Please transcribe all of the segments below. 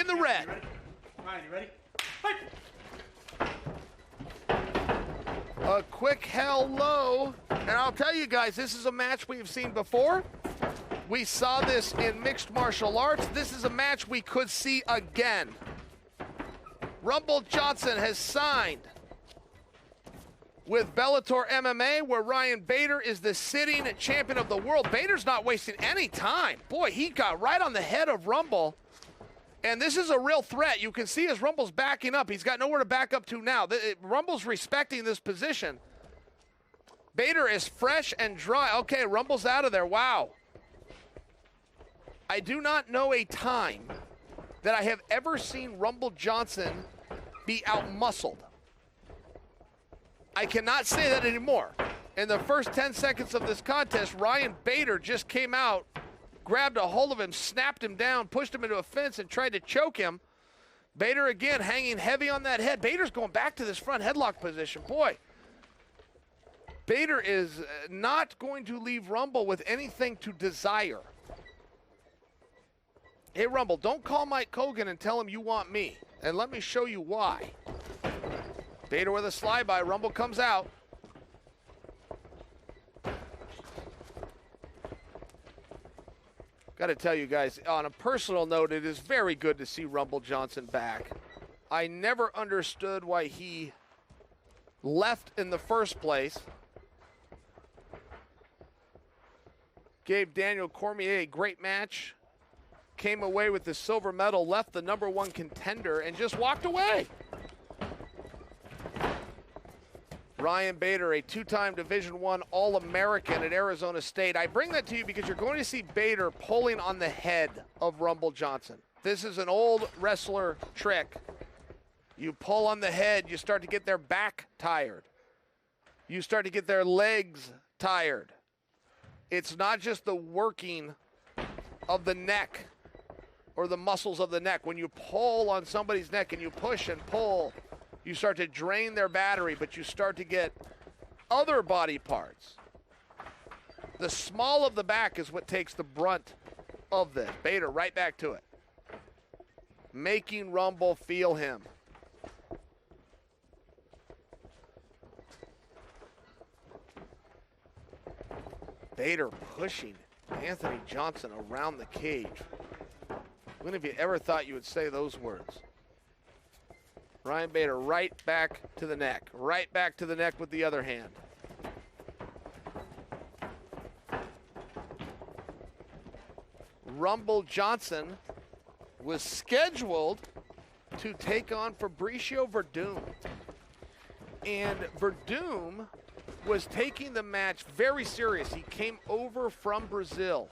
in the red. Ryan, you ready? A quick hello. And I'll tell you guys, this is a match we've seen before. We saw this in mixed martial arts. This is a match we could see again. Rumble Johnson has signed with Bellator MMA, where Ryan Bader is the sitting champion of the world. Bader's not wasting any time. Boy, he got right on the head of Rumble. And this is a real threat. You can see as Rumble's backing up. He's got nowhere to back up to now. Rumble's respecting this position. Bader is fresh and dry. Okay, Rumble's out of there. Wow. I do not know a time that I have ever seen Rumble Johnson be out-muscled. I cannot say that anymore. In the first 10 seconds of this contest, Ryan Bader just came out, grabbed a hold of him, snapped him down, pushed him into a fence, and tried to choke him. Bader again hanging heavy on that head. Bader's going back to this front headlock position. Boy, Bader is not going to leave Rumble with anything to desire. Hey, Rumble, don't call Mike Kogan and tell him you want me. And let me show you why. Bader with a slide by. Rumble comes out. Got to tell you guys, on a personal note, it is very good to see Rumble Johnson back. I never understood why he left in the first place. Gave Daniel Cormier a great match. Came away with the silver medal, left the #1 contender, and just walked away. Ryan Bader, a two-time Division I All-American at Arizona State. I bring that to you because you're going to see Bader pulling on the head of Rumble Johnson. This is an old wrestler trick. You pull on the head, you start to get their back tired. You start to get their legs tired. It's not just the working of the neck or the muscles of the neck. When you pull on somebody's neck and you push and pull, you start to drain their battery, but you start to get other body parts. The small of the back is what takes the brunt of this. Bader right back to it. Making Rumble feel him. Bader pushing Anthony Johnson around the cage. When have you ever thought you would say those words? Ryan Bader right back to the neck. Right back to the neck with the other hand. Rumble Johnson was scheduled to take on Fabricio Werdum. And Werdum was taking the match very serious. He came over from Brazil.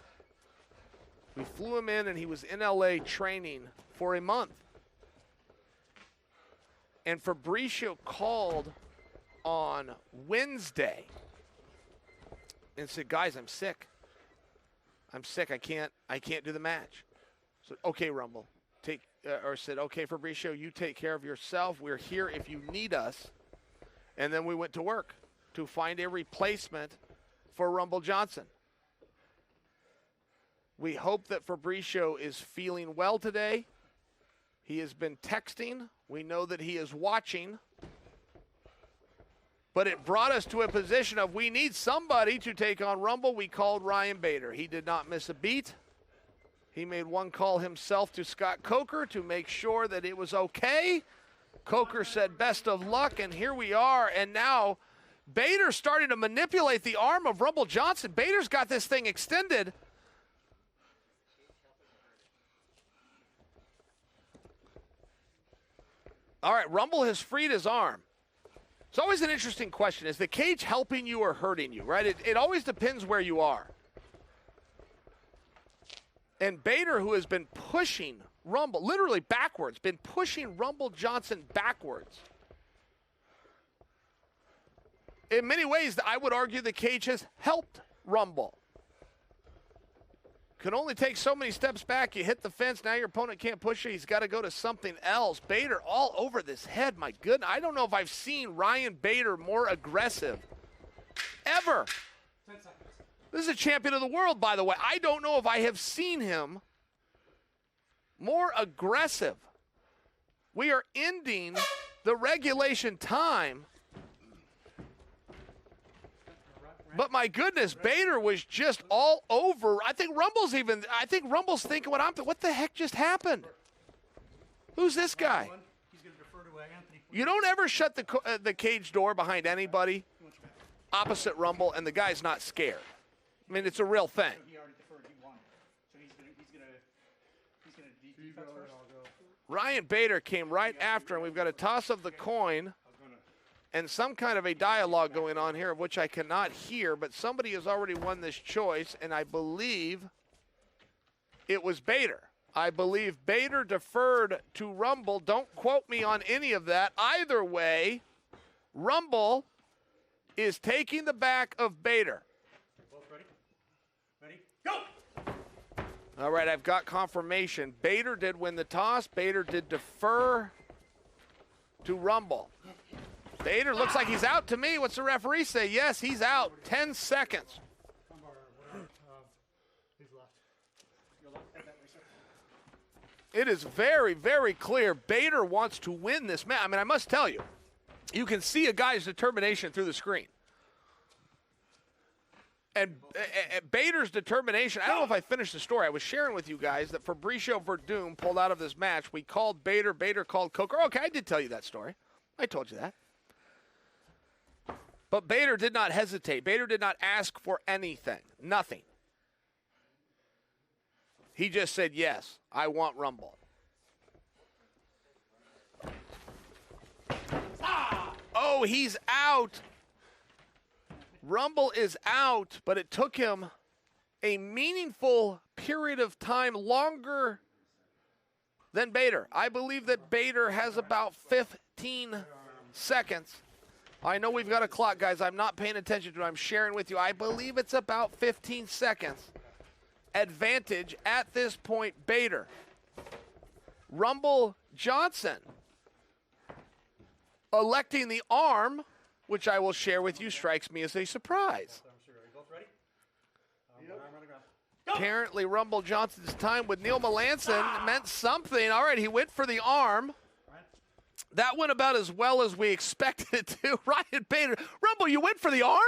We flew him in and he was in LA training for a month. And Fabricio called on Wednesday and said, guys, I'm sick. I'm sick. I can't do the match. So, okay, Rumble. Said, okay, Fabricio, you take care of yourself. We're here if you need us. And then we went to work to find a replacement for Rumble Johnson. We hope that Fabricio is feeling well today. He has been texting. We know that he is watching. But it brought us to a position of we need somebody to take on Rumble. We called Ryan Bader. He did not miss a beat. He made one call himself to Scott Coker to make sure that it was okay. Coker said best of luck, and here we are. And now Bader's starting to manipulate the arm of Rumble Johnson. Bader's got this thing extended. All right, Rumble has freed his arm. It's always an interesting question. Is the cage helping you or hurting you, right? It always depends where you are. And Bader, who has been pushing Rumble, literally backwards, been pushing Rumble Johnson backwards. In many ways, I would argue the cage has helped Rumble. Can only take so many steps back. You hit the fence. Now your opponent can't push you. He's got to go to something else. Bader all over this head. My goodness. I don't know if I've seen Ryan Bader more aggressive ever. 10 seconds. This is a champion of the world, by the way. I don't know if I have seen him more aggressive. We are ending the regulation time. But my goodness, Bader was just all over. I think Rumble's thinking what the heck just happened? Who's this guy? He's going to defer to Anthony. You don't ever shut the cage door behind anybody opposite Rumble, and the guy's not scared. I mean, it's a real thing. He already deferred. He won. So he's going to defense first. Ryan Bader came right after him. We've got a toss of the coin and some kind of a dialogue going on here, of which I cannot hear, but somebody has already won this choice, and I believe it was Bader. I believe Bader deferred to Rumble. Don't quote me on any of that. Either way, Rumble is taking the back of Bader. Both ready? Ready? Go! All right, I've got confirmation. Bader did win the toss. Bader did defer to Rumble. Bader looks like he's out to me. What's the referee say? Yes, he's out. 10 seconds. He's left. You're left. Head that way, sir. It is very, very clear Bader wants to win this match. I mean, I must tell you, you can see a guy's determination through the screen. And Bader's determination, I don't know if I finished the story. I was sharing with you guys that Fabricio Verdum pulled out of this match. We called Bader. Bader called Coker. Okay, I did tell you that story. I told you that. But Bader did not hesitate. Bader did not ask for anything. Nothing. He just said, yes, I want Rumble. Oh, he's out. Rumble is out, but it took him a meaningful period of time longer than Bader. I believe that Bader has about 15 seconds. I know we've got a clock, guys. I'm not paying attention to it. I'm sharing with you. I believe it's about 15 seconds. Advantage at this point, Bader. Rumble Johnson electing the arm, which I will share with you, strikes me as a surprise. Both ready? Arm on the ground. Apparently, Rumble Johnson's time with Neil Melanson meant something. All right, he went for the arm. That went about as well as we expected it to. Ryan Bader. Rumble, you went for the arm?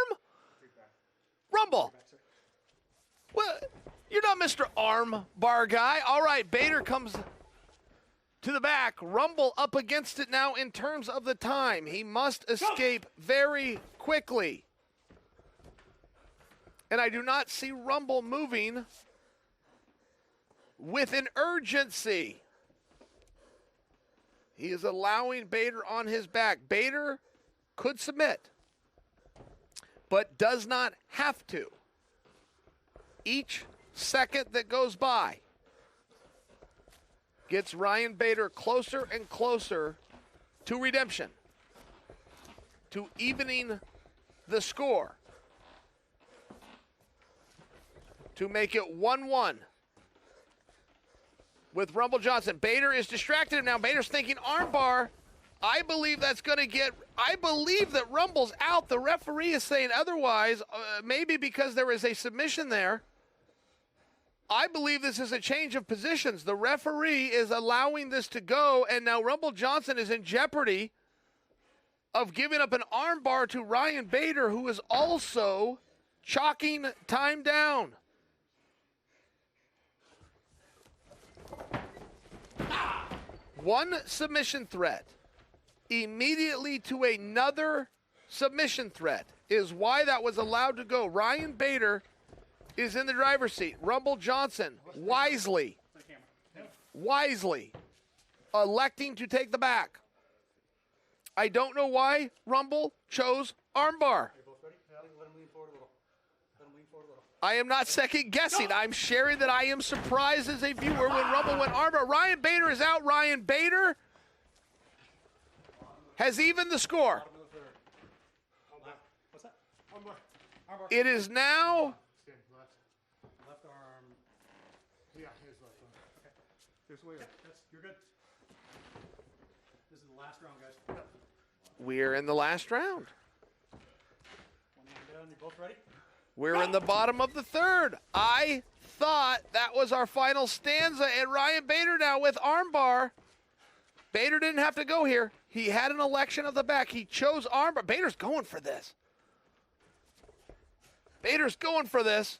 Rumble. Well, you're not Mr. Arm Bar guy. All right, Bader comes to the back. Rumble up against it now in terms of the time. He must escape very quickly. And I do not see Rumble moving with an urgency. He is allowing Bader on his back. Bader could submit, but does not have to. Each second that goes by gets Ryan Bader closer and closer to redemption, to evening the score, to make it 1-1. With Rumble Johnson. Bader is distracted now. Bader's thinking armbar. I believe that's going to get, I believe that Rumble's out. The referee is saying otherwise, maybe because there is a submission there. I believe this is a change of positions. The referee is allowing this to go, and now Rumble Johnson is in jeopardy of giving up an armbar to Ryan Bader, who is also chalking time down. One submission threat immediately to another submission threat is why that was allowed to go. Ryan Bader is in the driver's seat. Rumble Johnson wisely electing to take the back. I don't know why Rumble chose armbar. I am not second guessing. I'm sharing that I am surprised as a viewer when Rumble went armbar. Ryan Bader is out. Ryan Bader has evened the score. What's that? Armbar. It is now Left arm. Yeah, his left arm. Okay. This way. You're good. This is the last round, guys. we're in the last round. One hand down. You both ready? We're in the bottom of the third. I thought that was our final stanza, and Ryan Bader now with armbar. Bader didn't have to go here. He had an election of the back. He chose armbar. Bader's going for this. Bader's going for this.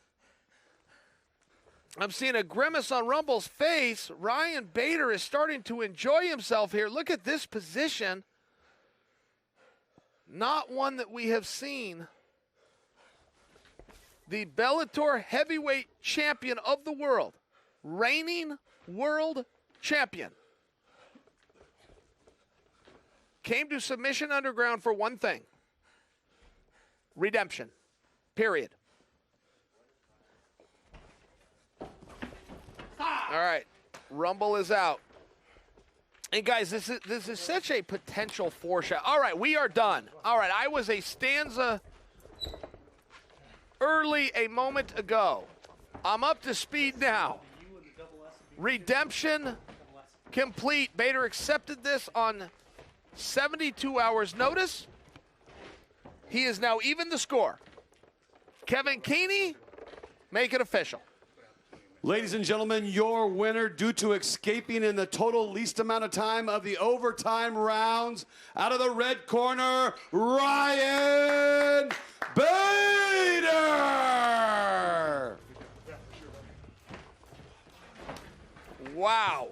I'm seeing a grimace on Rumble's face. Ryan Bader is starting to enjoy himself here. Look at this position. Not one that we have seen. The Bellator heavyweight champion of the world, reigning world champion, came to Submission Underground for one thing: redemption. Period. All right, Rumble is out. And guys, this is such a potential foreshadow. All right, we are done. All right, I was a stanza early a moment ago. I'm up to speed now. Redemption complete. Bader accepted this on 72 hours notice. He is now even the score. Kevin Keeney, make it official. Ladies and gentlemen, your winner, due to escaping in the total least amount of time of the overtime rounds, out of the red corner, Ryan Bader! Wow.